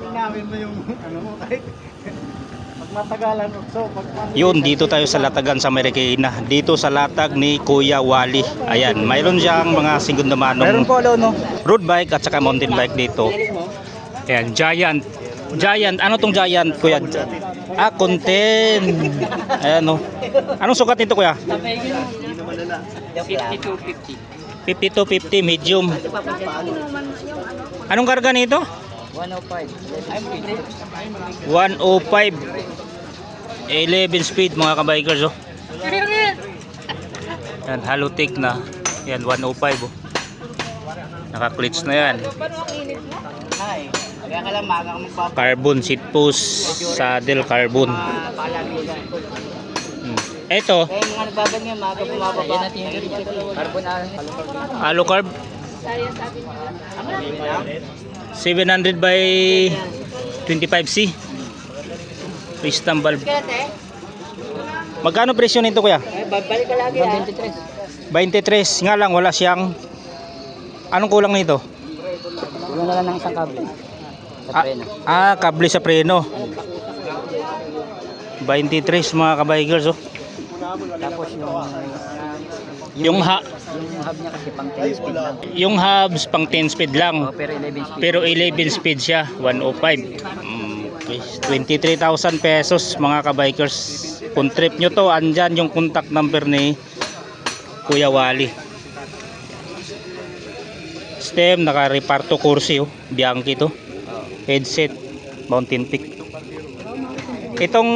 Linawin mo yung ano mo kahit pag matagalan. So, Yun, dito tayo sa Latagan sa Marikina. Dito sa latag ni Kuya Wally. Ayan, mayroon siyang mga segunda manong road bike at saka mountain bike dito. Ayan, Giant. Giant, ano tong Giant, Kuya? Ah, content. Ayan o. Anong sukat nito, Kuya? 5250. 5250 medium. Anong karga nito? 105. 105. 11 speed mga kabikers oh. Yan, Halotech na. Yan, 105 oh. Naka-clutch na yan. Kaya ka lang maga kang magpapalagay. Carbon seat post, saddle carbon. Ito, Kaya mga nagbabad nga, maga bumababa. Carbon Alucarb 700 by 25C. Piston valve. Magkano presyo nito, Kuya? Babalik ka lagi 23. Nga lang, wala siyang. Anong kulang nito? Kulang na lang ng isang kable. Kable sa preno. 23 mga kabikers oh. Tapos Yung hub niya kasi pang 10 speed lang. Yung hubs pang 10 speed lang. Pero 11 speed. Pero 11 speed siya, 105. Okay. 23,000 pesos mga kabikers. Kung trip nyo to, andyan yung contact number ni Kuya Wally. Stem, naka-reparto kursi oh. Bianchi to. Headset, Mountain Peak. Itong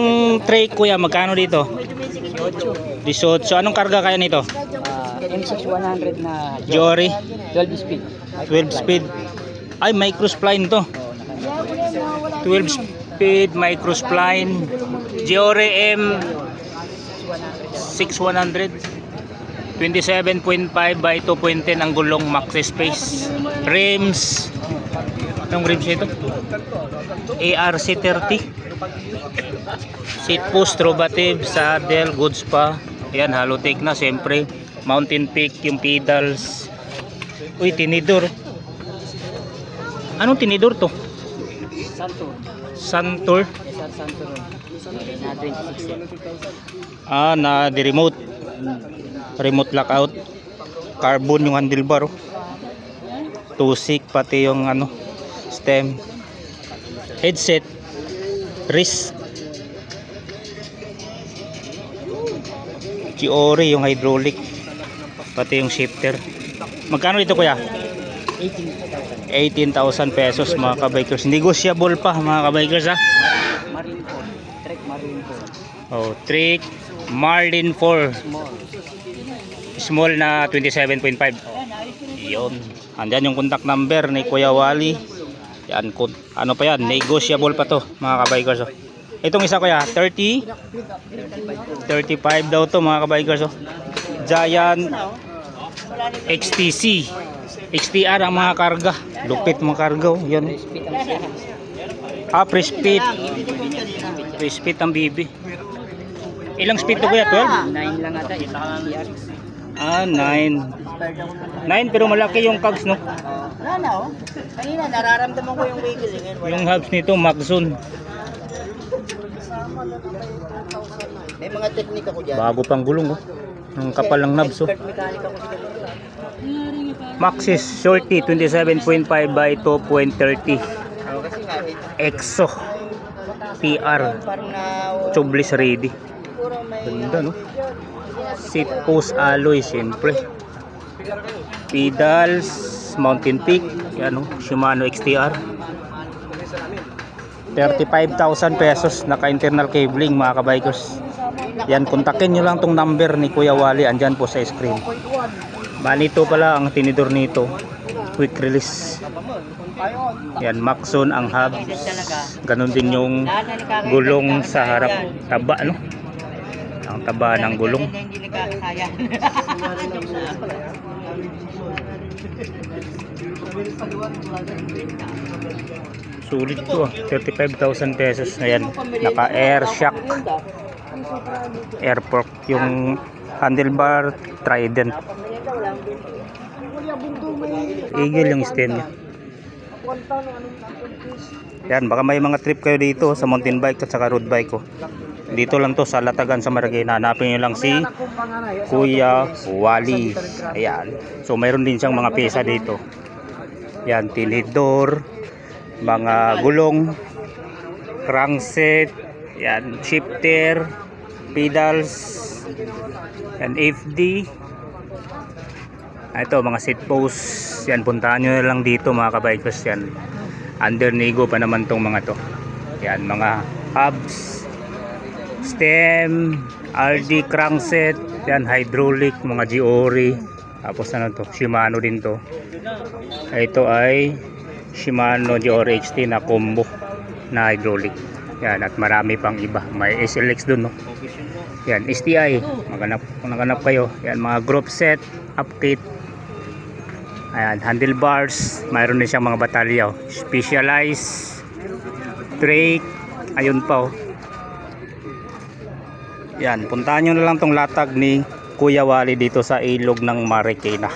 tray, Kuya, magkano dito? 18. Anong karga kaya nito? M6100 na Jory 12 speed. 12 speed. Ay, microspline to. 12 speed microspline Jory M6100. 27.5 by 2.10 ang gulong, max space. Rims, anong rims ito? ARC30. Seat post, Trovative, saddle, goods pa. Ayan, Halotech na siyempre. Mountain Peak, yung pedals. Uy, tinidor. Anong tinidor to? Santur. Santur. Na 26. Na di remote. Remote lockout. Carbon yung handlebar oh. Tusik pati yung ano, stem. Headset. Wrist. Giori yung hydraulic. Pati yung shifter. Magkano dito, Kuya? 18,000 pesos mga kabikers. Negotiable pa mga kabikers ha. Trek Marlin 4. Small na 27.5. Yun. Andyan yung contact number ni Kuya Wally. Yan, ano pa yan? Negotiable pa to mga kabikers oh. Itong isa, Kuya, 30 35 daw to mga kabikers oh. Giant XTC XTR ang mga karga. Lupit mga karga oh. Yan. Pre-speed. Pre-speed ang BB. Ilang speed to, Kuya? 12? 9 lang ata. 9 pero malaki yung cogs no? Wala na oh. Kanina nararamdaman ko yung wiggling. Yung hubs nito Maxon. May mga teknika ko dyan. Bago pang gulong oh. Ang kapal ng knobs oh. Maxis Shorty 27.5 by 2.30. EXO PR Tubeless ready. Ganda no. Seat post alloy siyempre. Pedals Mountain Peak. Yan oh. Shimano XTR 35,000 pesos. Naka internal cabling mga kabikers. Yan, kontakin nyo lang tong number ni Kuya Wally. Andyan po sa screen. Manito pala ang tinidor nito. Quick release. Yan, Maxon ang hubs. Ganon din yung gulong sa harap. Taba no? Ang taba ng gulong. Sulit to 35,000 pesos. Ayan, naka air shock. Airport yung handlebar Trident. Eagle yung stem niya. Yan, baka may mga trip kayo dito sa mountain bike at saka road bike ko. Dito lang to sa Latagan sa Marikina. Hanapin nyo lang si Kuya Wally. Ayan. So mayroon din siyang mga pyesa dito. Yan, tinidor, mga gulong, crankset, yan, shifter, pedals, yan, FD. Ito, mga seat post. Yan, puntahan nyo na lang dito mga kabikers. Yan, under Nigo pa naman tong mga to. Yan, mga hubs, stem, RD crankset, yan, hydraulic, mga Giori. Tapos ano to, Shimano din to. Ito ay Shimano Giori HT na combo na hydraulic. Yan, at marami pang iba. May SLX dun, no. Yan, STI. Maghanap kayo. Yan, mga group set, upkit. Ayan, handlebars. Mayroon din siyang mga batalya. Specialized, brake. Ayun pa, oh. Yan, puntahan nyo na lang tong latag ni Kuya Wally dito sa ilog ng Marikina.